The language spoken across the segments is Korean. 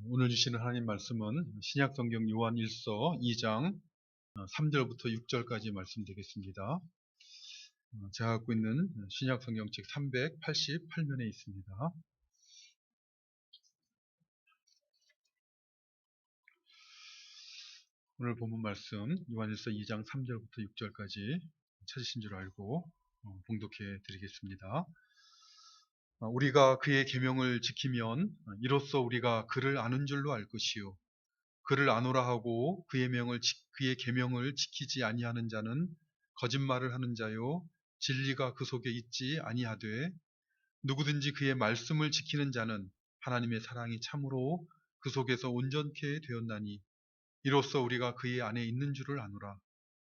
오늘 주시는 하나님 말씀은 신약성경 요한일서 2장 3절부터 6절까지 말씀 되겠습니다. 제가 갖고 있는 신약성경책 388면에 있습니다. 오늘 본문 말씀 요한일서 2장 3절부터 6절까지 찾으신 줄 알고 봉독해 드리겠습니다. 우리가 그의 계명을 지키면 이로써 우리가 그를 아는 줄로 알 것이요 그를 아노라 하고 그의 계명을 지키지 아니하는 자는 거짓말을 하는 자요 진리가 그 속에 있지 아니하되 누구든지 그의 말씀을 지키는 자는 하나님의 사랑이 참으로 그 속에서 온전케 되었나니 이로써 우리가 그의 안에 있는 줄을 아노라.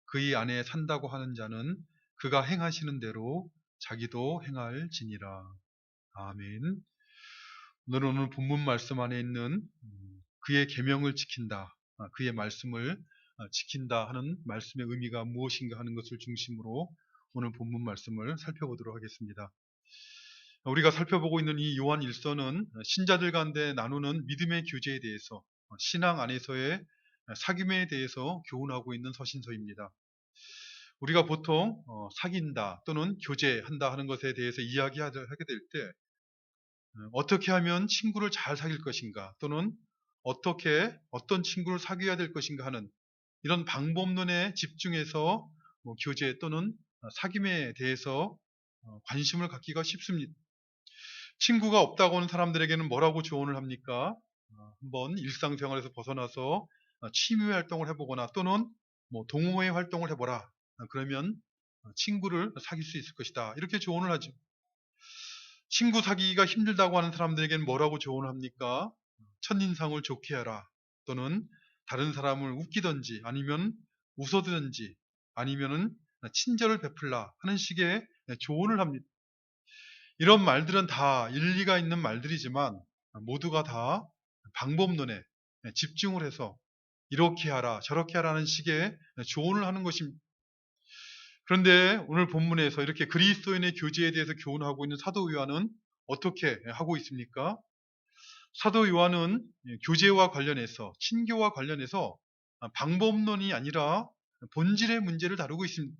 그의 안에 산다고 하는 자는 그가 행하시는 대로 자기도 행할지니라. 아멘. 오늘 본문 말씀 안에 있는 그의 계명을 지킨다, 그의 말씀을 지킨다 하는 말씀의 의미가 무엇인가 하는 것을 중심으로 오늘 본문 말씀을 살펴보도록 하겠습니다. 우리가 살펴보고 있는 이 요한 일서는 신자들 가운데 나누는 믿음의 교제에 대해서, 신앙 안에서의 사귐에 대해서 교훈하고 있는 서신서입니다. 우리가 보통 사귄다 또는 교제한다 하는 것에 대해서 이야기하게 될 때 어떻게 하면 친구를 잘 사귈 것인가 또는 어떤 친구를 사귀어야 될 것인가 하는 이런 방법론에 집중해서 교제 또는 사귐에 대해서 관심을 갖기가 쉽습니다. 친구가 없다고 하는 사람들에게는 뭐라고 조언을 합니까? 한번 일상생활에서 벗어나서 취미 활동을 해보거나 또는 동호회 활동을 해보라. 그러면 친구를 사귈 수 있을 것이다. 이렇게 조언을 하죠. 친구 사귀기가 힘들다고 하는 사람들에게는 뭐라고 조언을 합니까? 첫인상을 좋게 하라. 또는 다른 사람을 웃기든지 아니면 웃어주든지 아니면은 친절을 베풀라 하는 식의 조언을 합니다. 이런 말들은 다 일리가 있는 말들이지만 모두가 다 방법론에 집중을 해서 이렇게 하라 저렇게 하라는 식의 조언을 하는 것입니다. 그런데 오늘 본문에서 이렇게 그리스도인의 교제에 대해서 교훈하고 있는 사도 요한은 어떻게 하고 있습니까? 사도 요한은 교제와 관련해서 친교와 관련해서 방법론이 아니라 본질의 문제를 다루고 있습니다.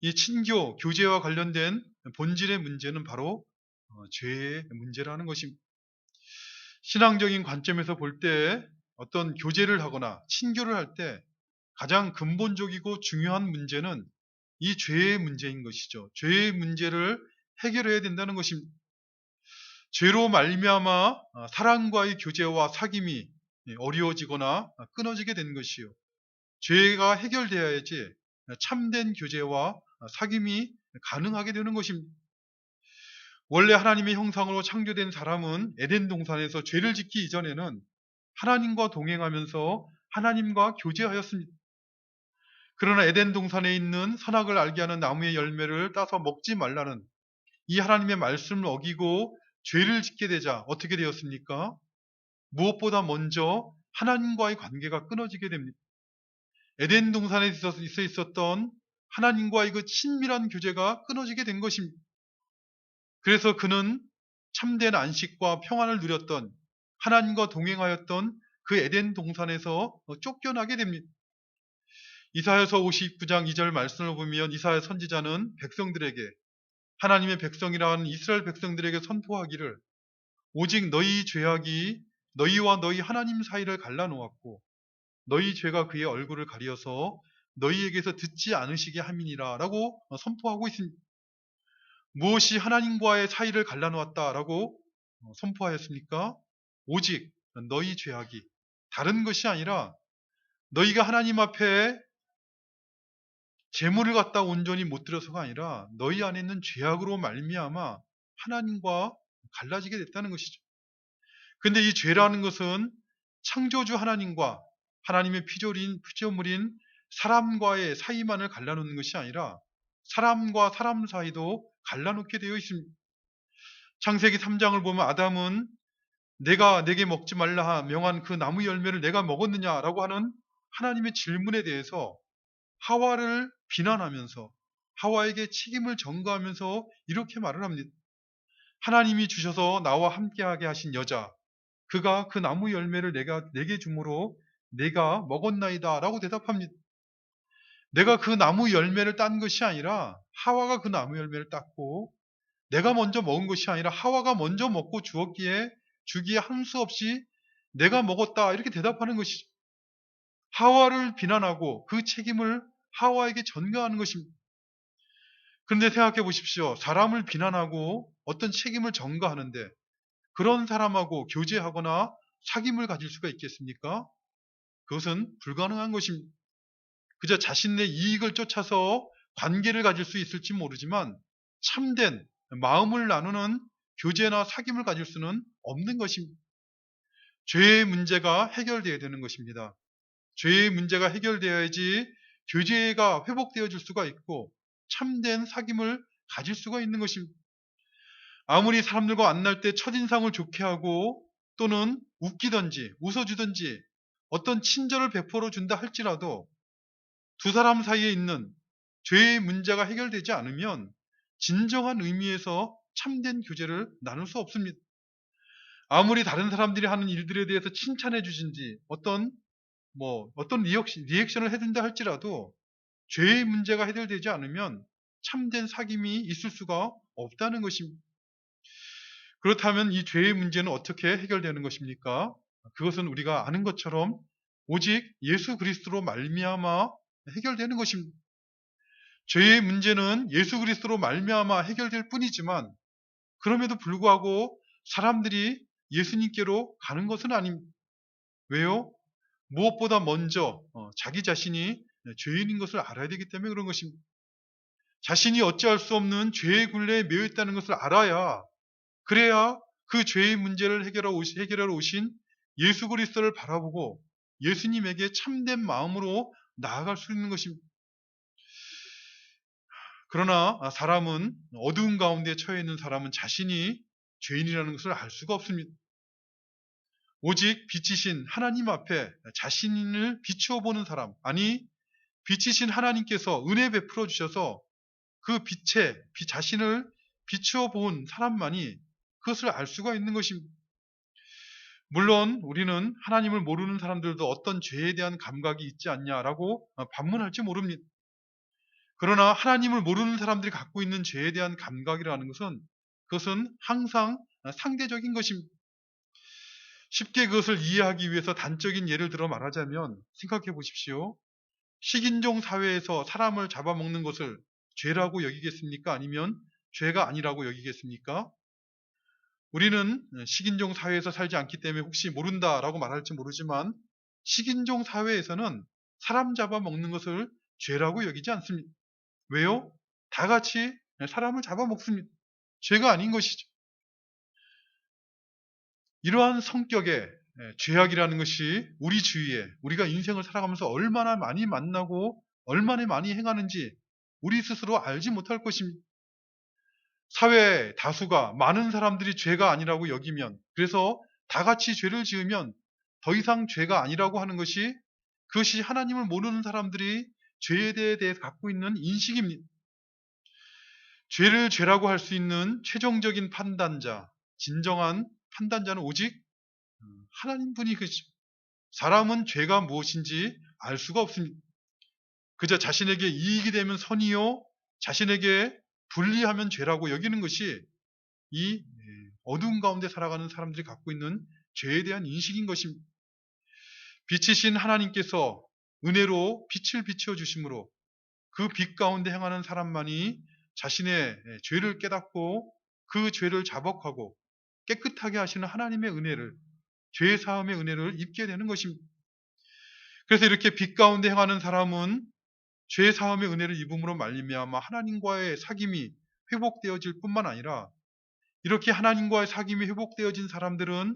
이 친교, 교제와 관련된 본질의 문제는 바로 죄의 문제라는 것입니다. 신앙적인 관점에서 볼 때 어떤 교제를 하거나 친교를 할 때 가장 근본적이고 중요한 문제는 이 죄의 문제인 것이죠. 죄의 문제를 해결해야 된다는 것입니다. 죄로 말미암아 사랑과의 교제와 사귐이 어려워지거나 끊어지게 된 것이요. 죄가 해결되어야지 참된 교제와 사귐이 가능하게 되는 것입니다. 원래 하나님의 형상으로 창조된 사람은 에덴 동산에서 죄를 짓기 이전에는 하나님과 동행하면서 하나님과 교제하였습니다. 그러나 에덴 동산에 있는 선악을 알게 하는 나무의 열매를 따서 먹지 말라는 이 하나님의 말씀을 어기고 죄를 짓게 되자 어떻게 되었습니까? 무엇보다 먼저 하나님과의 관계가 끊어지게 됩니다. 에덴 동산에 있었던 하나님과의 그 친밀한 교제가 끊어지게 된 것입니다. 그래서 그는 참된 안식과 평안을 누렸던 하나님과 동행하였던 그 에덴 동산에서 쫓겨나게 됩니다. 이사야서 59장 2절 말씀을 보면 이사야 선지자는 백성들에게 하나님의 백성이라는 이스라엘 백성들에게 선포하기를 오직 너희 죄악이 너희와 너희 하나님 사이를 갈라놓았고 너희 죄가 그의 얼굴을 가리어서 너희에게서 듣지 않으시게 함이니라 라고 선포하고 있습니다. 무엇이 하나님과의 사이를 갈라놓았다라고 선포하였습니까? 오직 너희 죄악이 다른 것이 아니라 너희가 하나님 앞에 재물을 갖다 온전히 못 드려서가 아니라 너희 안에 있는 죄악으로 말미암아 하나님과 갈라지게 됐다는 것이죠. 근데 이 죄라는 것은 창조주 하나님과 하나님의 피조물인 사람과의 사이만을 갈라놓는 것이 아니라 사람과 사람 사이도 갈라놓게 되어 있습니다. 창세기 3장을 보면 아담은 내가 내게 먹지 말라 명한 그 나무 열매를 내가 먹었느냐라고 하는 하나님의 질문에 대해서 하와를 비난하면서 하와에게 책임을 전가하면서 이렇게 말을 합니다. 하나님이 주셔서 나와 함께하게 하신 여자, 그가 그 나무 열매를 내게 주므로 내가 먹었나이다 라고 대답합니다. 내가 그 나무 열매를 딴 것이 아니라 하와가 그 나무 열매를 땄고, 내가 먼저 먹은 것이 아니라 하와가 먼저 먹고 주기에 한 수 없이 내가 먹었다 이렇게 대답하는 것이죠. 하와를 비난하고 그 책임을 하와에게 전가하는 것입니다. 그런데 생각해 보십시오. 사람을 비난하고 어떤 책임을 전가하는데 그런 사람하고 교제하거나 사귐을 가질 수가 있겠습니까? 그것은 불가능한 것입니다. 그저 자신의 이익을 쫓아서 관계를 가질 수 있을지 모르지만 참된 마음을 나누는 교제나 사귐을 가질 수는 없는 것입니다. 죄의 문제가 해결되어야 되는 것입니다. 죄의 문제가 해결되어야지 교제가 회복되어질 수가 있고 참된 사귐을 가질 수가 있는 것입니다. 아무리 사람들과 만날 때 첫인상을 좋게 하고 또는 웃기든지 웃어주든지 어떤 친절을 베풀어 준다 할지라도 두 사람 사이에 있는 죄의 문제가 해결되지 않으면 진정한 의미에서 참된 교제를 나눌 수 없습니다. 아무리 다른 사람들이 하는 일들에 대해서 칭찬해 주신지 어떤 리액션을 해준다 할지라도 죄의 문제가 해결되지 않으면 참된 사귐이 있을 수가 없다는 것입니다. 그렇다면 이 죄의 문제는 어떻게 해결되는 것입니까? 그것은 우리가 아는 것처럼 오직 예수 그리스도로 말미암아 해결되는 것입니다. 죄의 문제는 예수 그리스도로 말미암아 해결될 뿐이지만 그럼에도 불구하고 사람들이 예수님께로 가는 것은 아닙니다. 왜요? 무엇보다 먼저 자기 자신이 죄인인 것을 알아야 되기 때문에 그런 것입니다. 자신이 어찌할 수 없는 죄의 굴레에 매여 있다는 것을 알아야, 그래야 그 죄의 문제를 해결하러 오신 예수 그리스도를 바라보고 예수님에게 참된 마음으로 나아갈 수 있는 것입니다. 그러나 사람은 어두운 가운데 처해 있는 사람은 자신이 죄인이라는 것을 알 수가 없습니다. 오직 빛이신 하나님 앞에 자신을 비추어 보는 사람, 아니 빛이신 하나님께서 은혜 베풀어 주셔서 그 자신을 비추어 본 사람만이 그것을 알 수가 있는 것입니다. 물론 우리는 하나님을 모르는 사람들도 어떤 죄에 대한 감각이 있지 않냐라고 반문할지 모릅니다. 그러나 하나님을 모르는 사람들이 갖고 있는 죄에 대한 감각이라는 그것은 항상 상대적인 것입니다. 쉽게 그것을 이해하기 위해서 단적인 예를 들어 말하자면 생각해 보십시오. 식인종 사회에서 사람을 잡아먹는 것을 죄라고 여기겠습니까? 아니면 죄가 아니라고 여기겠습니까? 우리는 식인종 사회에서 살지 않기 때문에 혹시 모른다라고 말할지 모르지만 식인종 사회에서는 사람 잡아먹는 것을 죄라고 여기지 않습니다. 왜요? 다 같이 사람을 잡아먹습니다. 죄가 아닌 것이죠. 이러한 성격의 죄악이라는 것이 우리 주위에 우리가 인생을 살아가면서 얼마나 많이 만나고 얼마나 많이 행하는지 우리 스스로 알지 못할 것입니다. 사회 다수가 많은 사람들이 죄가 아니라고 여기면, 그래서 다 같이 죄를 지으면 더 이상 죄가 아니라고 하는 것이, 그것이 하나님을 모르는 사람들이 죄에 대해서 갖고 있는 인식입니다. 죄를 죄라고 할 수 있는 최종적인 판단자, 진정한 판단자는 오직 하나님 분이 계십니다. 사람은 죄가 무엇인지 알 수가 없습니다. 그저 자신에게 이익이 되면 선이요, 자신에게 불리하면 죄라고 여기는 것이 이 어두운 가운데 살아가는 사람들이 갖고 있는 죄에 대한 인식인 것입니다. 빛이신 하나님께서 은혜로 빛을 비추어 주심으로 그 빛 가운데 행하는 사람만이 자신의 죄를 깨닫고 그 죄를 자복하고 깨끗하게 하시는 하나님의 은혜를, 죄 사함의 은혜를 입게 되는 것입니다. 그래서 이렇게 빛 가운데 행하는 사람은 죄 사함의 은혜를 입음으로 말미암아 하나님과의 사귐이 회복되어질 뿐만 아니라, 이렇게 하나님과의 사귐이 회복되어진 사람들은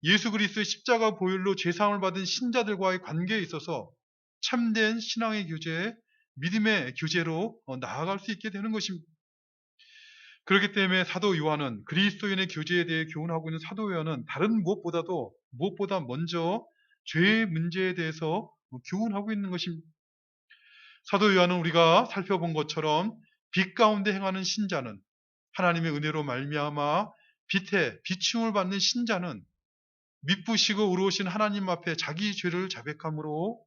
예수 그리스도의 십자가 보혈로 죄 사함을 받은 신자들과의 관계에 있어서 참된 신앙의 교제, 믿음의 교제로 나아갈 수 있게 되는 것입니다. 그렇기 때문에 사도 요한은, 그리스도인의 교제에 대해 교훈하고 있는 사도 요한은 다른 무엇보다 먼저 죄의 문제에 대해서 교훈하고 있는 것입니다. 사도 요한은 우리가 살펴본 것처럼 빛 가운데 행하는 신자는, 하나님의 은혜로 말미암아 빛에 비춤을 받는 신자는 미쁘시고 의로우신 하나님 앞에 자기 죄를 자백함으로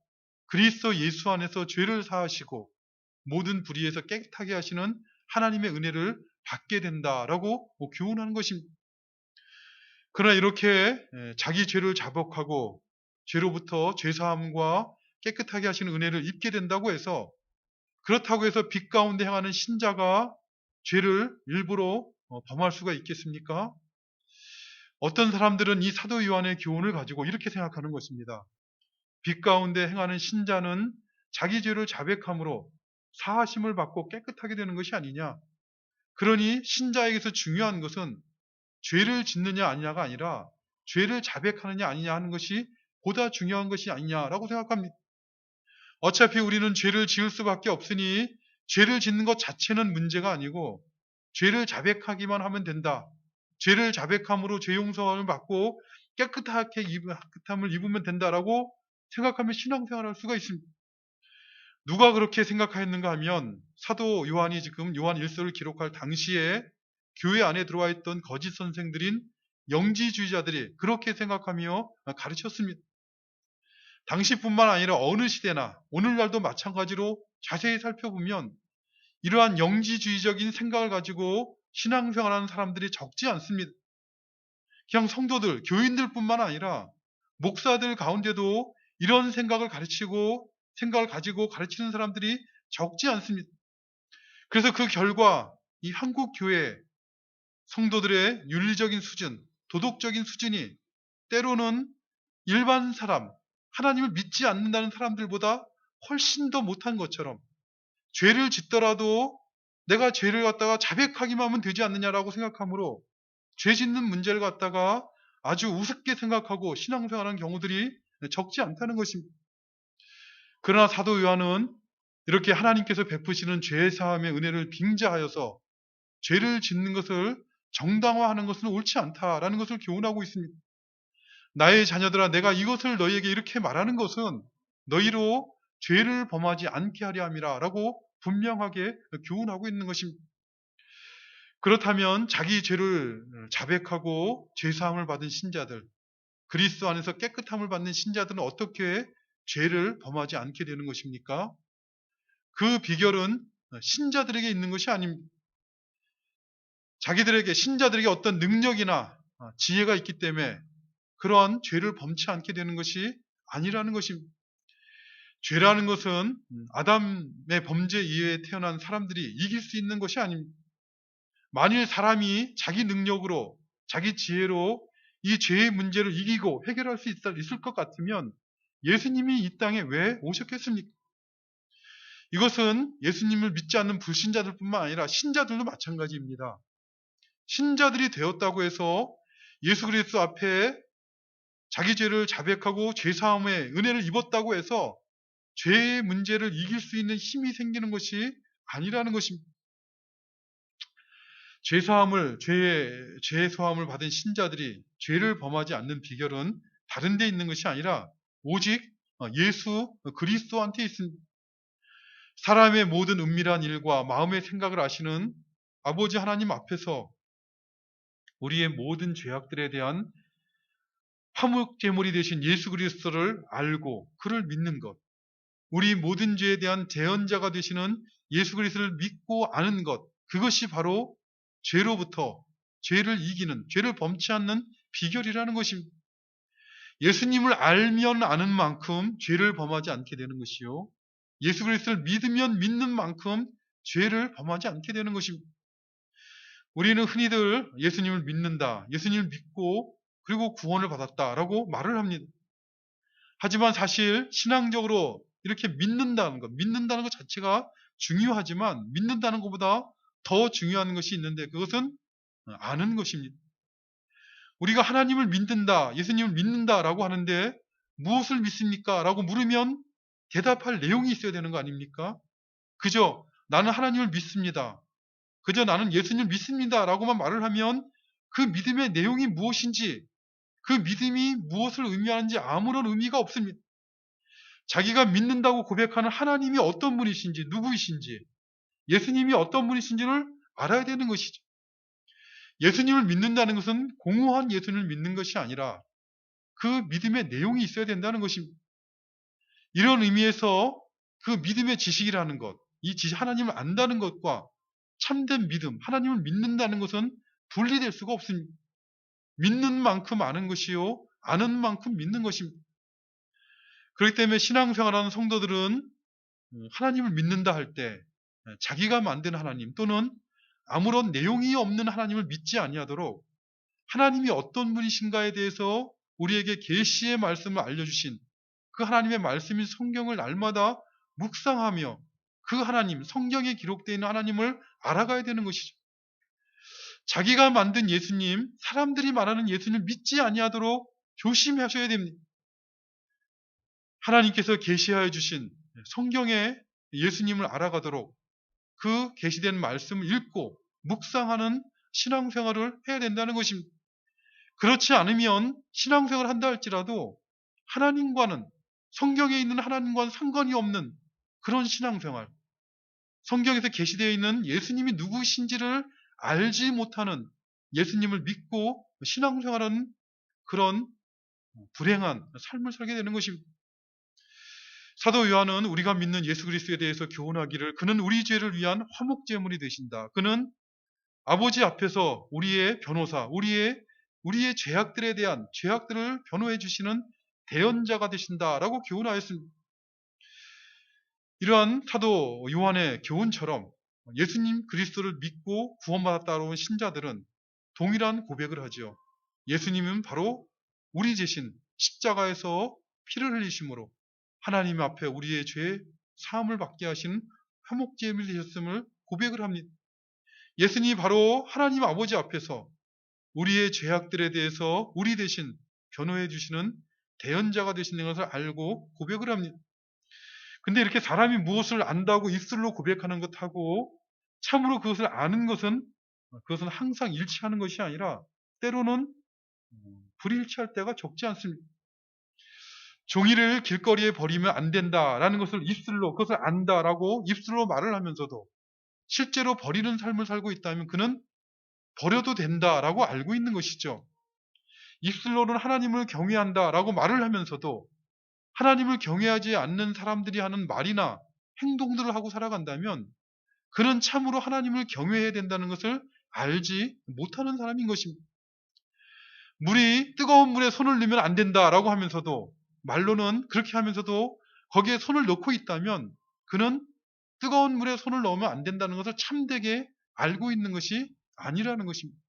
그리스도 예수 안에서 죄를 사하시고 모든 불의에서 깨끗하게 하시는 하나님의 은혜를 받게 된다라고 교훈하는 것입니다. 그러나 이렇게 자기 죄를 자복하고 죄로부터 죄사함과 깨끗하게 하시는 은혜를 입게 된다고 해서, 그렇다고 해서 빛 가운데 행하는 신자가 죄를 일부러 범할 수가 있겠습니까? 어떤 사람들은 이 사도 요한의 교훈을 가지고 이렇게 생각하는 것입니다. 빛 가운데 행하는 신자는 자기 죄를 자백함으로 사하심을 받고 깨끗하게 되는 것이 아니냐. 그러니 신자에게서 중요한 것은 죄를 짓느냐 아니냐가 아니라 죄를 자백하느냐 아니냐 하는 것이 보다 중요한 것이 아니냐라고 생각합니다. 어차피 우리는 죄를 지을 수밖에 없으니 죄를 짓는 것 자체는 문제가 아니고 죄를 자백하기만 하면 된다. 죄를 자백함으로 죄 용서를 받고 깨끗함을 입으면 된다라고 생각하면 신앙생활을 할 수가 있습니다. 누가 그렇게 생각하였는가 하면 사도 요한이 지금 요한 1서를 기록할 당시에 교회 안에 들어와 있던 거짓 선생들인 영지주의자들이 그렇게 생각하며 가르쳤습니다. 당시뿐만 아니라 어느 시대나 오늘날도 마찬가지로 자세히 살펴보면 이러한 영지주의적인 생각을 가지고 신앙생활하는 사람들이 적지 않습니다. 그냥 성도들, 교인들뿐만 아니라 목사들 가운데도 이런 생각을 가지고 가르치는 사람들이 적지 않습니다. 그래서 그 결과 이 한국 교회 성도들의 윤리적인 수준, 도덕적인 수준이 때로는 일반 사람, 하나님을 믿지 않는다는 사람들보다 훨씬 더 못한 것처럼, 죄를 짓더라도 내가 죄를 갖다가 자백하기만 하면 되지 않느냐라고 생각하므로 죄 짓는 문제를 갖다가 아주 우습게 생각하고 신앙생활하는 경우들이 적지 않다는 것입니다. 그러나 사도 요한은 이렇게 하나님께서 베푸시는 죄 사함의 은혜를 빙자하여서 죄를 짓는 것을 정당화하는 것은 옳지 않다라는 것을 교훈하고 있습니다. 나의 자녀들아, 내가 이것을 너희에게 이렇게 말하는 것은 너희로 죄를 범하지 않게 하려 함이라 라고 분명하게 교훈하고 있는 것입니다. 그렇다면 자기 죄를 자백하고 죄사함을 받은 신자들, 그리스도 안에서 깨끗함을 받는 신자들은 어떻게 죄를 범하지 않게 되는 것입니까? 그 비결은 신자들에게 있는 것이 아닙니다. 신자들에게 어떤 능력이나 지혜가 있기 때문에 그러한 죄를 범치 않게 되는 것이 아니라는 것입니다. 죄라는 것은 아담의 범죄 이후에 태어난 사람들이 이길 수 있는 것이 아닙니다. 만일 사람이 자기 능력으로, 자기 지혜로 이 죄의 문제를 이기고 해결할 수 있을 것 같으면 예수님이 이 땅에 왜 오셨겠습니까? 이것은 예수님을 믿지 않는 불신자들뿐만 아니라 신자들도 마찬가지입니다. 신자들이 되었다고 해서 예수 그리스도 앞에 자기 죄를 자백하고 죄사함의 은혜를 입었다고 해서 죄의 문제를 이길 수 있는 힘이 생기는 것이 아니라는 것입니다. 죄의 소함을 받은 신자들이 죄를 범하지 않는 비결은 다른 데 있는 것이 아니라 오직 예수 그리스도한테 있습니다. 사람의 모든 은밀한 일과 마음의 생각을 아시는 아버지 하나님 앞에서 우리의 모든 죄악들에 대한 화목제물이 되신 예수 그리스도를 알고 그를 믿는 것, 우리 모든 죄에 대한 대언자가 되시는 예수 그리스도를 믿고 아는 것, 그것이 바로 죄로부터 죄를 이기는, 죄를 범치 않는 비결이라는 것입니다. 예수님을 알면 아는 만큼 죄를 범하지 않게 되는 것이요, 예수 그리스도를 믿으면 믿는 만큼 죄를 범하지 않게 되는 것입니다. 우리는 흔히들 예수님을 믿는다, 예수님을 믿고 그리고 구원을 받았다라고 말을 합니다. 하지만 사실 신앙적으로 이렇게 믿는다는 것 자체가 중요하지만 믿는다는 것보다 더 중요한 것이 있는데 그것은 아는 것입니다. 우리가 하나님을 믿는다, 예수님을 믿는다라고 하는데 무엇을 믿습니까? 라고 물으면 대답할 내용이 있어야 되는 거 아닙니까? 그저 나는 하나님을 믿습니다, 그저 나는 예수님을 믿습니다 라고만 말을 하면 그 믿음의 내용이 무엇인지, 그 믿음이 무엇을 의미하는지 아무런 의미가 없습니다. 자기가 믿는다고 고백하는 하나님이 어떤 분이신지, 누구이신지, 예수님이 어떤 분이신지를 알아야 되는 것이죠. 예수님을 믿는다는 것은 공허한 예수님을 믿는 것이 아니라 그 믿음의 내용이 있어야 된다는 것입니다. 이런 의미에서 그 믿음의 지식이라는 것, 이 지식, 하나님을 안다는 것과 참된 믿음, 하나님을 믿는다는 것은 분리될 수가 없습니다. 믿는 만큼 아는 것이요, 아는 만큼 믿는 것입니다. 그렇기 때문에 신앙생활하는 성도들은 하나님을 믿는다 할 때 자기가 만든 하나님 또는 아무런 내용이 없는 하나님을 믿지 아니하도록 하나님이 어떤 분이신가에 대해서 우리에게 계시의 말씀을 알려주신 그 하나님의 말씀인 성경을 날마다 묵상하며 그 하나님, 성경에 기록되어 있는 하나님을 알아가야 되는 것이죠. 자기가 만든 예수님, 사람들이 말하는 예수님을 믿지 아니하도록 조심하셔야 됩니다. 하나님께서 계시하여 주신 성경의 예수님을 알아가도록 그 계시된 말씀을 읽고 묵상하는 신앙생활을 해야 된다는 것입니다. 그렇지 않으면 신앙생활을 한다 할지라도 하나님과는, 성경에 있는 하나님과는 상관이 없는 그런 신앙생활, 성경에서 계시되어 있는 예수님이 누구신지를 알지 못하는, 예수님을 믿고 신앙생활하는 그런 불행한 삶을 살게 되는 것입니다. 사도 요한은 우리가 믿는 예수 그리스도에 대해서 교훈하기를, 그는 우리 죄를 위한 화목제물이 되신다. 그는 아버지 앞에서 우리의 변호사, 우리의 죄악들에 대한 죄악들을 변호해 주시는 대언자가 되신다라고 교훈하였습니다. 이러한 사도 요한의 교훈처럼 예수님 그리스도를 믿고 구원받았다 온 신자들은 동일한 고백을 하죠. 예수님은 바로 우리 대신 십자가에서 피를 흘리심으로 하나님 앞에 우리의 죄 사함을 받게 하신 화목제물이 되셨음을 고백을 합니다. 예수님이 바로 하나님 아버지 앞에서 우리의 죄악들에 대해서 우리 대신 변호해 주시는 대언자가 되시는 것을 알고 고백을 합니다. 근데 이렇게 사람이 무엇을 안다고 입술로 고백하는 것하고 참으로 그것을 아는 것은 항상 일치하는 것이 아니라 때로는 불일치할 때가 적지 않습니다. 종이를 길거리에 버리면 안 된다라는 것을 입술로, 그것을 안다라고 입술로 말을 하면서도 실제로 버리는 삶을 살고 있다면 그는 버려도 된다라고 알고 있는 것이죠. 입술로는 하나님을 경외한다라고 말을 하면서도 하나님을 경외하지 않는 사람들이 하는 말이나 행동들을 하고 살아간다면 그는 참으로 하나님을 경외해야 된다는 것을 알지 못하는 사람인 것입니다. 물이 뜨거운 물에 손을 넣으면 안 된다라고 하면서도, 말로는 그렇게 하면서도 거기에 손을 넣고 있다면 그는 뜨거운 물에 손을 넣으면 안 된다는 것을 참되게 알고 있는 것이 아니라는 것입니다.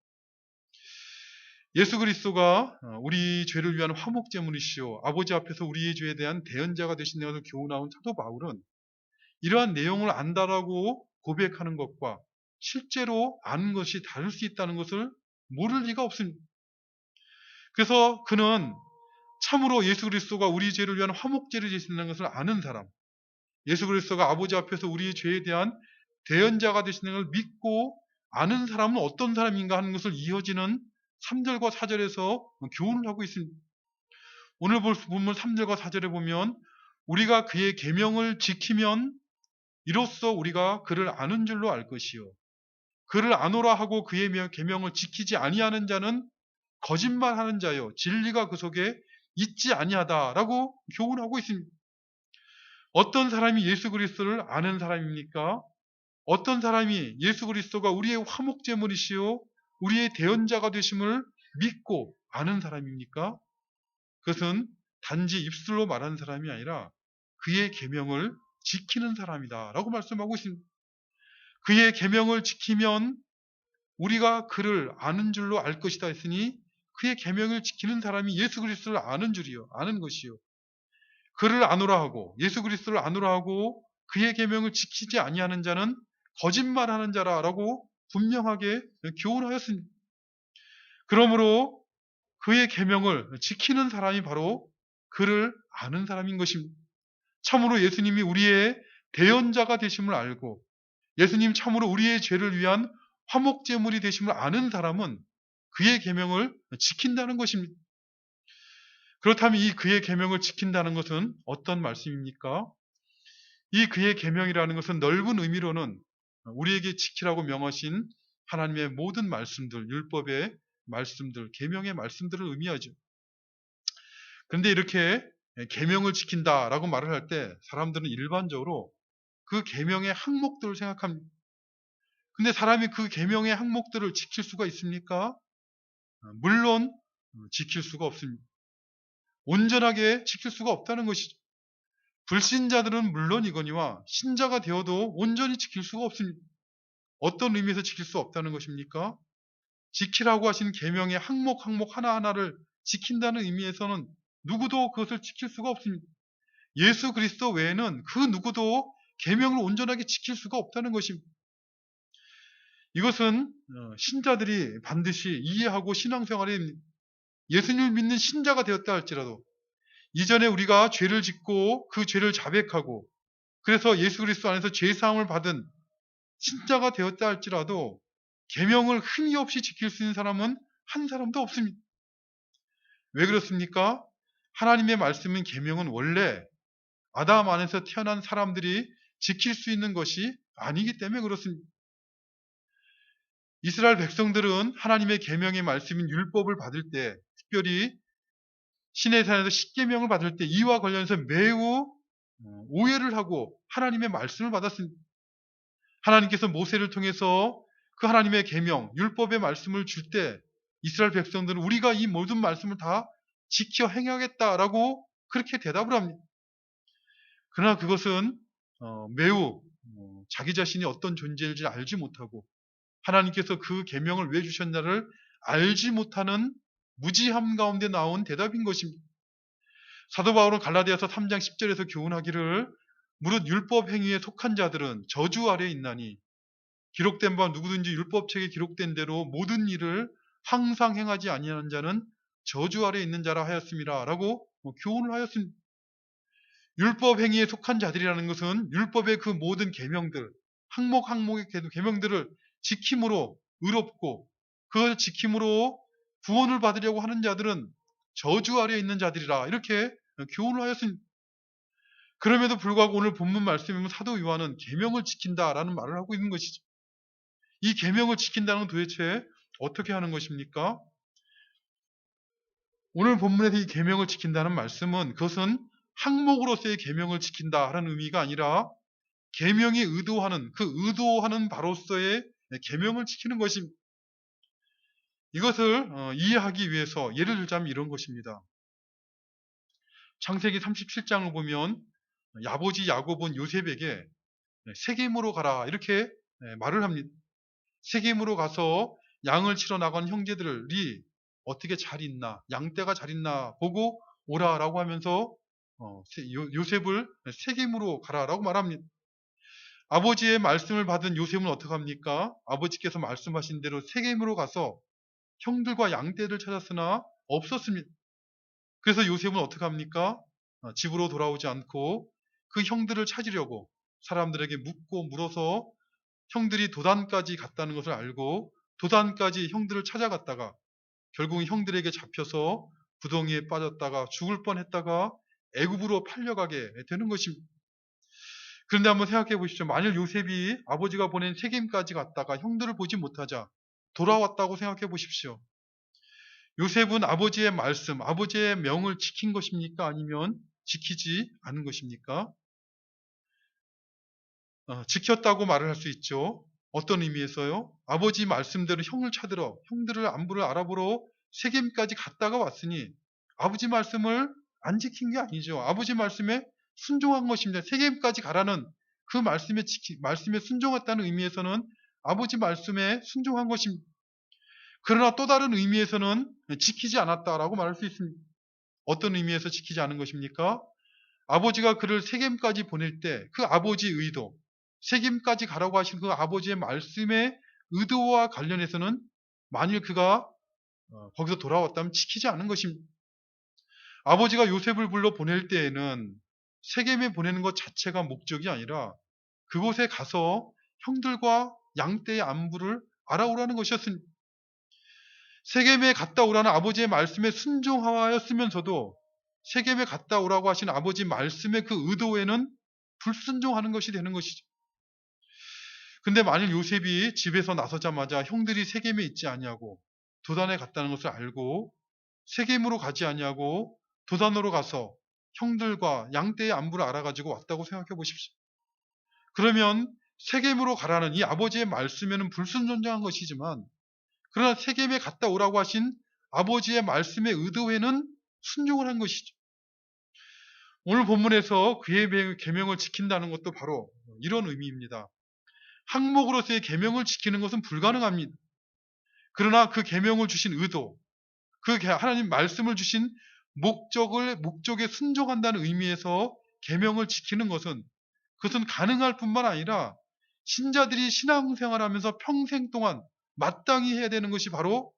예수 그리스도가 우리 죄를 위한 화목제물이시오, 아버지 앞에서 우리의 죄에 대한 대언자가 되신 것을 교훈하온 사도 바울은 이러한 내용을 안다라고 고백하는 것과 실제로 아는 것이 다를 수 있다는 것을 모를 리가 없습니다. 그래서 그는 참으로 예수 그리스도가 우리 죄를 위한 화목제를 되신다는 것을 아는 사람, 예수 그리스도가 아버지 앞에서 우리의 죄에 대한 대언자가 되시는 것을 믿고 아는 사람은 어떤 사람인가 하는 것을 이어지는 3절과 4절에서 교훈을 하고 있습니다. 오늘 볼 본문 3절과 4절에 보면 우리가 그의 계명을 지키면 이로써 우리가 그를 아는 줄로 알 것이요, 그를 아노라 하고 그의 계명을 지키지 아니하는 자는 거짓말하는 자요, 진리가 그 속에 있지 아니하다라고 교훈하고 있습니다. 어떤 사람이 예수 그리스도를 아는 사람입니까? 어떤 사람이 예수 그리스도가 우리의 화목제물이시요 우리의 대언자가 되심을 믿고 아는 사람입니까? 그것은 단지 입술로 말하는 사람이 아니라 그의 계명을 지키는 사람이다 라고 말씀하고 있습니다. 그의 계명을 지키면 우리가 그를 아는 줄로 알 것이다 했으니 그의 계명을 지키는 사람이 예수 그리스도를 아는 줄이요, 아는 것이요, 그를 아노라 하고 예수 그리스도를 아노라 하고 그의 계명을 지키지 아니하는 자는 거짓말하는 자라라고 분명하게 교훈하였습니다. 그러므로 그의 계명을 지키는 사람이 바로 그를 아는 사람인 것입니다. 참으로 예수님이 우리의 대언자가 되심을 알고 예수님 참으로 우리의 죄를 위한 화목제물이 되심을 아는 사람은 그의 계명을 지킨다는 것입니다. 그렇다면 이 그의 계명을 지킨다는 것은 어떤 말씀입니까? 이 그의 계명이라는 것은 넓은 의미로는 우리에게 지키라고 명하신 하나님의 모든 말씀들, 율법의 말씀들, 계명의 말씀들을 의미하죠. 그런데 이렇게 계명을 지킨다라고 말을 할 때 사람들은 일반적으로 그 계명의 항목들을 생각합니다. 근데 사람이 그 계명의 항목들을 지킬 수가 있습니까? 물론 지킬 수가 없습니다. 온전하게 지킬 수가 없다는 것이죠. 불신자들은 물론이거니와 신자가 되어도 온전히 지킬 수가 없습니다. 어떤 의미에서 지킬 수 없다는 것입니까? 지키라고 하신 계명의 항목 하나하나를 지킨다는 의미에서는 누구도 그것을 지킬 수가 없습니다. 예수 그리스도 외에는 그 누구도 계명을 온전하게 지킬 수가 없다는 것입니다. 이것은 신자들이 반드시 이해하고 신앙생활에 예수님을 믿는 신자가 되었다 할지라도 이전에 우리가 죄를 짓고 그 죄를 자백하고 그래서 예수 그리스도 안에서 죄 사함을 받은 신자가 되었다 할지라도 계명을 흠이 없이 지킬 수 있는 사람은 한 사람도 없습니다. 왜 그렇습니까? 하나님의 말씀인 계명은 원래 아담 안에서 태어난 사람들이 지킬 수 있는 것이 아니기 때문에 그렇습니다. 이스라엘 백성들은 하나님의 계명의 말씀인 율법을 받을 때, 특별히 시내산에서 십계명을 받을 때 이와 관련해서 매우 오해를 하고 하나님의 말씀을 받았습니다. 하나님께서 모세를 통해서 그 하나님의 계명, 율법의 말씀을 줄 때 이스라엘 백성들은 우리가 이 모든 말씀을 다 지켜 행하겠다라고 그렇게 대답을 합니다. 그러나 그것은 매우 자기 자신이 어떤 존재인지 알지 못하고 하나님께서 그 계명을 왜 주셨나를 알지 못하는 무지함 가운데 나온 대답인 것입니다. 사도 바울은 갈라디아서 3장 10절에서 교훈하기를 무릇 율법 행위에 속한 자들은 저주 아래에 있나니 기록된 바 누구든지 율법책에 기록된 대로 모든 일을 항상 행하지 아니하는 자는 저주 아래에 있는 자라 하였습니다. 라고 교훈을 하였습니다. 율법 행위에 속한 자들이라는 것은 율법의 그 모든 계명들, 항목의 계명들을 지킴으로 의롭고 그걸 지킴으로 구원을 받으려고 하는 자들은 저주 아래에 있는 자들이라 이렇게 교훈을 하였습니다. 그럼에도 불구하고 오늘 본문 말씀이면 사도 요한은 계명을 지킨다라는 말을 하고 있는 것이죠. 이 계명을 지킨다는 건 도대체 어떻게 하는 것입니까? 오늘 본문에서 이 계명을 지킨다는 말씀은 그것은 항목으로서의 계명을 지킨다라는 의미가 아니라 계명이 의도하는 그 의도하는 바로서의 계명을 지키는 것입니다. 이것을 이해하기 위해서 예를 들자면 이런 것입니다. 창세기 37장을 보면 아버지 야곱은 요셉에게 세겜으로 가라 이렇게 말을 합니다. 세겜으로 가서 양을 치러 나간 형제들이 어떻게 잘 있나, 양떼가 잘 있나 보고 오라라고 하면서 요셉을 세겜으로 가라라고 말합니다. 아버지의 말씀을 받은 요셉은 어떻게 합니까? 아버지께서 말씀하신 대로 세겜으로 가서 형들과 양떼를 찾았으나 없었습니다. 그래서 요셉은 어떻게 합니까? 집으로 돌아오지 않고 그 형들을 찾으려고 사람들에게 묻고 물어서 형들이 도단까지 갔다는 것을 알고 도단까지 형들을 찾아갔다가 결국 형들에게 잡혀서 구덩이에 빠졌다가 죽을 뻔했다가 애굽으로 팔려가게 되는 것입니다. 그런데 한번 생각해 보십시오. 만일 요셉이 아버지가 보낸 세겜까지 갔다가 형들을 보지 못하자 돌아왔다고 생각해 보십시오. 요셉은 아버지의 말씀, 아버지의 명을 지킨 것입니까? 아니면 지키지 않은 것입니까? 지켰다고 말을 할 수 있죠. 어떤 의미에서요? 아버지 말씀대로 형을 찾으러, 형들을 안부를 알아보러 세겜까지 갔다가 왔으니 아버지 말씀을 안 지킨 게 아니죠. 아버지 말씀에 순종한 것입니다. 세겜까지 가라는 그 말씀에 순종했다는 의미에서는 아버지 말씀에 순종한 것입니다. 그러나 또 다른 의미에서는 지키지 않았다라고 말할 수 있습니다. 어떤 의미에서 지키지 않은 것입니까? 아버지가 그를 세겜까지 보낼 때 그 아버지의 의도, 세겜까지 가라고 하신 그 아버지의 말씀의 의도와 관련해서는 만일 그가 거기서 돌아왔다면 지키지 않은 것입니다. 아버지가 요셉을 불러 보낼 때에는 세겜에 보내는 것 자체가 목적이 아니라 그곳에 가서 형들과 양떼의 안부를 알아오라는 것이었습니다. 세겜에 갔다 오라는 아버지의 말씀에 순종하였으면서도 세겜에 갔다 오라고 하신 아버지 말씀의 그 의도에는 불순종하는 것이 되는 것이죠. 근데 만일 요셉이 집에서 나서자마자 형들이 세겜에 있지 아니하고 도단에 갔다는 것을 알고 세겜으로 가지 아니하고 도단으로 가서 형들과 양떼의 안부를 알아가지고 왔다고 생각해 보십시오. 그러면 세겜으로 가라는 이 아버지의 말씀에는 불순종한 것이지만, 그러나 세겜에 갔다 오라고 하신 아버지의 말씀의 의도에는 순종을 한 것이죠. 오늘 본문에서 그의 계명을 지킨다는 것도 바로 이런 의미입니다. 항목으로서의 계명을 지키는 것은 불가능합니다. 그러나 그 계명을 주신 의도, 그 하나님 말씀을 주신 목적에 순종한다는 의미에서 계명을 지키는 그것은 가능할 뿐만 아니라 신자들이 신앙생활하면서 평생 동안 마땅히 해야 되는 것이 바로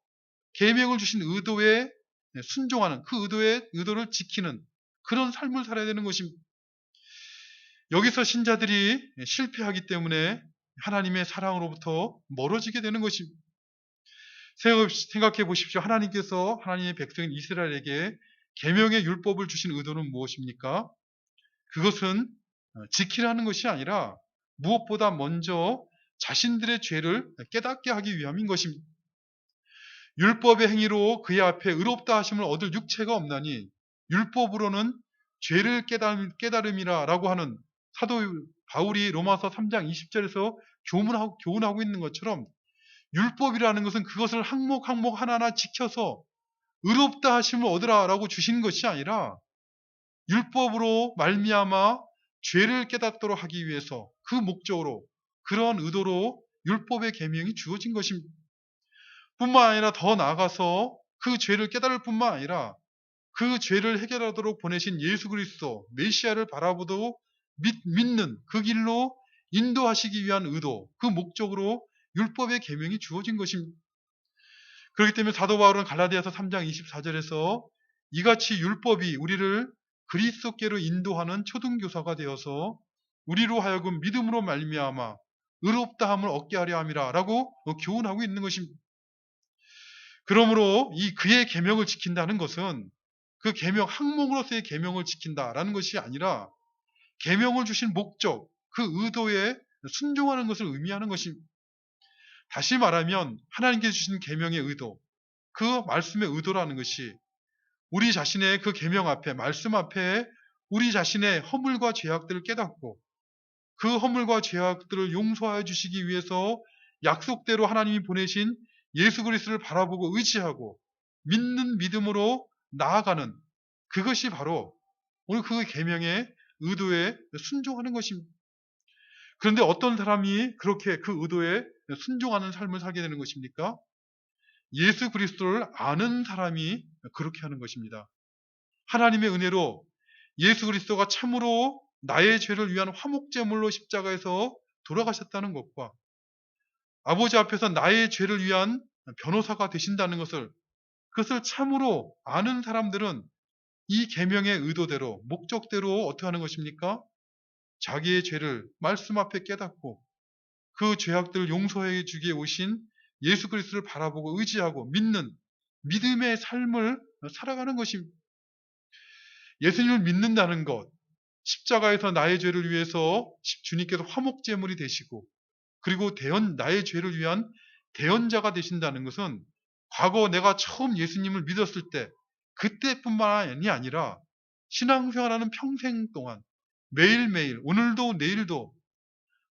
계명을 주신 의도에 순종하는, 그 의도를 지키는 그런 삶을 살아야 되는 것입니다. 여기서 신자들이 실패하기 때문에 하나님의 사랑으로부터 멀어지게 되는 것입니다. 생각해 보십시오. 하나님께서 하나님의 백성인 이스라엘에게 계명의 율법을 주신 의도는 무엇입니까? 그것은 지키라는 것이 아니라 무엇보다 먼저 자신들의 죄를 깨닫게 하기 위함인 것입니다. 율법의 행위로 그의 앞에 의롭다 하심을 얻을 육체가 없나니 율법으로는 죄를 깨달음이라라고 하는 사도 바울이 로마서 3장 20절에서 교훈하고 있는 것처럼, 율법이라는 것은 그것을 항목 하나하나 지켜서 의롭다 하심을 얻으라라고 주신 것이 아니라 율법으로 말미암아 죄를 깨닫도록 하기 위해서, 그 목적으로, 그런 의도로 율법의 계명이 주어진 것입니다. 뿐만 아니라 더 나아가서 그 죄를 깨달을 뿐만 아니라 그 죄를 해결하도록 보내신 예수 그리스도 메시아를 바라보고 믿는 그 길로 인도하시기 위한 의도, 그 목적으로 율법의 계명이 주어진 것입니다. 그렇기 때문에 사도 바울은 갈라디아서 3장 24절에서 이같이 율법이 우리를 그리스도께로 인도하는 초등교사가 되어서 우리로 하여금 믿음으로 말미암아 의롭다함을 얻게 하려 함이라라고 교훈하고 있는 것입니다. 그러므로 이 그의 계명을 지킨다는 것은 그 계명 항목으로서의 계명을 지킨다라는 것이 아니라 계명을 주신 목적, 그 의도에 순종하는 것을 의미하는 것입니다. 다시 말하면 하나님께서 주신 계명의 의도, 그 말씀의 의도라는 것이 우리 자신의 그 계명 앞에, 말씀 앞에 우리 자신의 허물과 죄악들을 깨닫고 그 허물과 죄악들을 용서하여 주시기 위해서 약속대로 하나님이 보내신 예수 그리스도를 바라보고 의지하고 믿는 믿음으로 나아가는, 그것이 바로 오늘 그 계명의 의도에 순종하는 것입니다. 그런데 어떤 사람이 그렇게 그 의도에 순종하는 삶을 살게 되는 것입니까? 예수 그리스도를 아는 사람이 그렇게 하는 것입니다. 하나님의 은혜로 예수 그리스도가 참으로 나의 죄를 위한 화목제물로 십자가에서 돌아가셨다는 것과 아버지 앞에서 나의 죄를 위한 변호사가 되신다는 그것을 참으로 아는 사람들은 이 계명의 의도대로, 목적대로 어떻게 하는 것입니까? 자기의 죄를 말씀 앞에 깨닫고 그 죄악들을 용서해 주기에 오신 예수 그리스도를 바라보고 의지하고 믿는 믿음의 삶을 살아가는 것입니다. 예수님을 믿는다는 것, 십자가에서 나의 죄를 위해서 주님께서 화목제물이 되시고 그리고 나의 죄를 위한 대언자가 되신다는 것은 과거 내가 처음 예수님을 믿었을 때 그때뿐만이 아니라 신앙생활하는 평생 동안 매일매일, 오늘도 내일도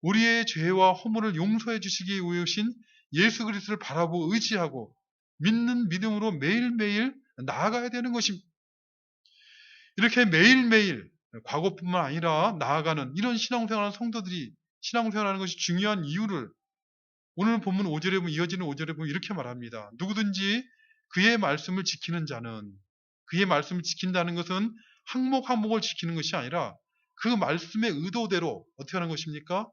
우리의 죄와 허물을 용서해 주시기 위해 오신 예수 그리스도를 바라보고 의지하고 믿는 믿음으로 매일매일 나아가야 되는 것입니다. 이렇게 매일매일 과거뿐만 아니라 나아가는 이런 신앙생활하는 성도들이 신앙생활하는 것이 중요한 이유를 오늘 본문 5절에 보면, 이어지는 5절에 보면 이렇게 말합니다. 누구든지 그의 말씀을 지키는 자는, 그의 말씀을 지킨다는 것은 항목을 지키는 것이 아니라 그 말씀의 의도대로 어떻게 하는 것입니까?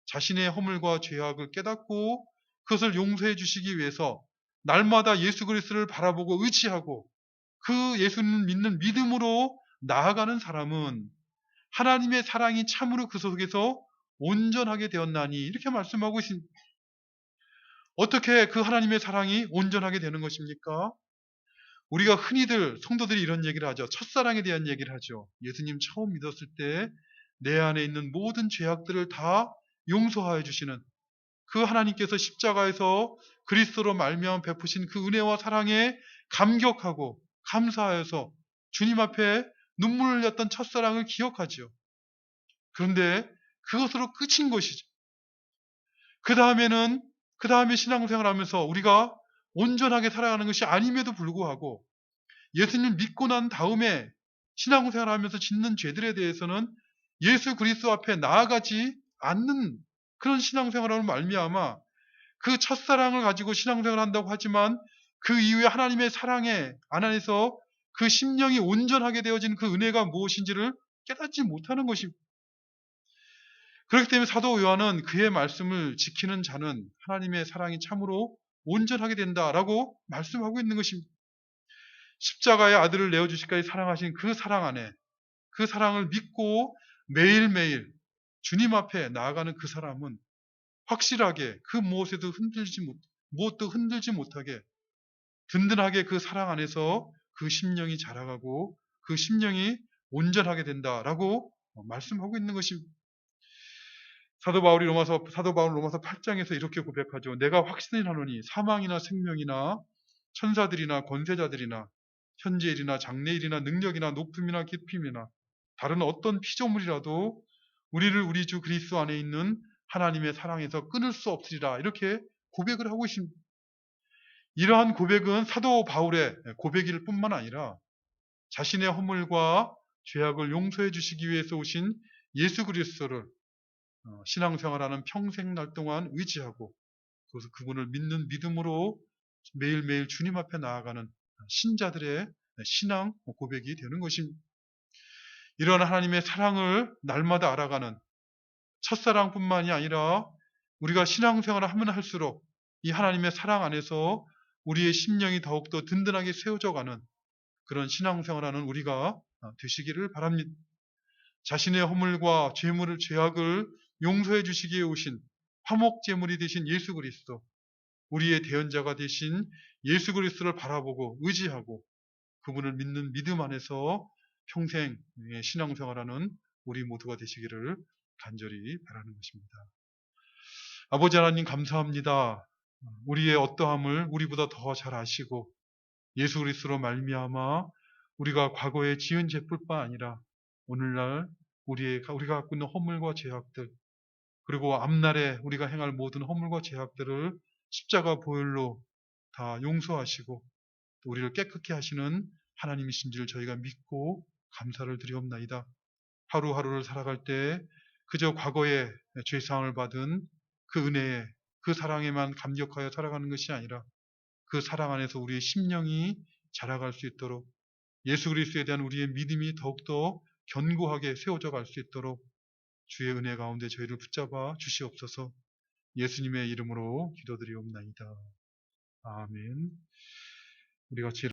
자신의 허물과 죄악을 깨닫고 그것을 용서해 주시기 위해서 날마다 예수 그리스도를 바라보고 의지하고 그 예수님을 믿는 믿음으로 나아가는 사람은 하나님의 사랑이 참으로 그 속에서 온전하게 되었나니, 이렇게 말씀하고 있습니다. 어떻게 그 하나님의 사랑이 온전하게 되는 것입니까? 우리가 흔히들 성도들이 이런 얘기를 하죠. 첫사랑에 대한 얘기를 하죠. 예수님 처음 믿었을 때 내 안에 있는 모든 죄악들을 다 용서하여 주시는 그 하나님께서 십자가에서 그리스도로 말미암아 베푸신 그 은혜와 사랑에 감격하고 감사하여서 주님 앞에 눈물을 흘렸던 첫사랑을 기억하지요. 그런데 그것으로 끝인 것이죠. 그 다음에 신앙생활 하면서 우리가 온전하게 살아가는 것이 아님에도 불구하고 예수님 믿고 난 다음에 신앙생활 하면서 짓는 죄들에 대해서는 예수 그리스도 앞에 나아가지 않는 그런 신앙생활을 말미암아 그 첫사랑을 가지고 신앙생활을 한다고 하지만 그 이후에 하나님의 사랑에 안에서 그 심령이 온전하게 되어진 그 은혜가 무엇인지를 깨닫지 못하는 것입니다. 그렇기 때문에 사도 요한은 그의 말씀을 지키는 자는 하나님의 사랑이 참으로 온전하게 된다라고 말씀하고 있는 것입니다. 십자가의 아들을 내어주시기까지 사랑하신 그 사랑 안에 그 사랑을 믿고 매일매일 주님 앞에 나아가는 그 사람은 확실하게 그 무엇도 흔들지 못하게 든든하게 그 사랑 안에서 그 심령이 자라가고 그 심령이 온전하게 된다라고 말씀하고 있는 것입니다. 사도 바울 로마서 8장에서 이렇게 고백하죠. 내가 확신을 하노니 사망이나 생명이나 천사들이나 권세자들이나 현재일이나 장래일이나 능력이나 높음이나 깊음이나 다른 어떤 피조물이라도 우리를 우리 주 그리스도 안에 있는 하나님의 사랑에서 끊을 수 없으리라. 이렇게 고백을 하고 있습니다. 이러한 고백은 사도 바울의 고백일 뿐만 아니라 자신의 허물과 죄악을 용서해 주시기 위해서 오신 예수 그리스도를 신앙생활하는 평생 날 동안 의지하고 그래서 그분을 믿는 믿음으로 매일매일 주님 앞에 나아가는 신자들의 신앙 고백이 되는 것입니다. 이런 하나님의 사랑을 날마다 알아가는 첫사랑뿐만이 아니라 우리가 신앙생활을 하면 할수록 이 하나님의 사랑 안에서 우리의 심령이 더욱더 든든하게 세워져가는 그런 신앙생활하는 우리가 되시기를 바랍니다. 자신의 허물과 죄악을 용서해 주시기에 오신 화목제물이 되신 예수 그리스도, 우리의 대언자가 되신 예수 그리스도를 바라보고 의지하고 그분을 믿는 믿음 안에서 평생 신앙생활하는 우리 모두가 되시기를 간절히 바라는 것입니다. 아버지 하나님 감사합니다. 우리의 어떠함을 우리보다 더 잘 아시고 예수 그리스도로 말미암아 우리가 과거에 지은 죄뿐만 아니라 오늘날 우리가 갖고 있는 허물과 죄악들 그리고 앞날에 우리가 행할 모든 허물과 죄악들을 십자가 보혈로 다 용서하시고 또 우리를 깨끗게 하시는 하나님이신지를 저희가 믿고 감사를 드리옵나이다. 하루하루를 살아갈 때 그저 과거에 죄사함을 받은 그 은혜에 그 사랑에만 감격하여 살아가는 것이 아니라 그 사랑 안에서 우리의 심령이 자라갈 수 있도록 예수 그리스도에 대한 우리의 믿음이 더욱더 견고하게 세워져 갈 수 있도록 주의 은혜 가운데 저희를 붙잡아 주시옵소서. 예수님의 이름으로 기도드리옵나이다. 아멘. 우리 같이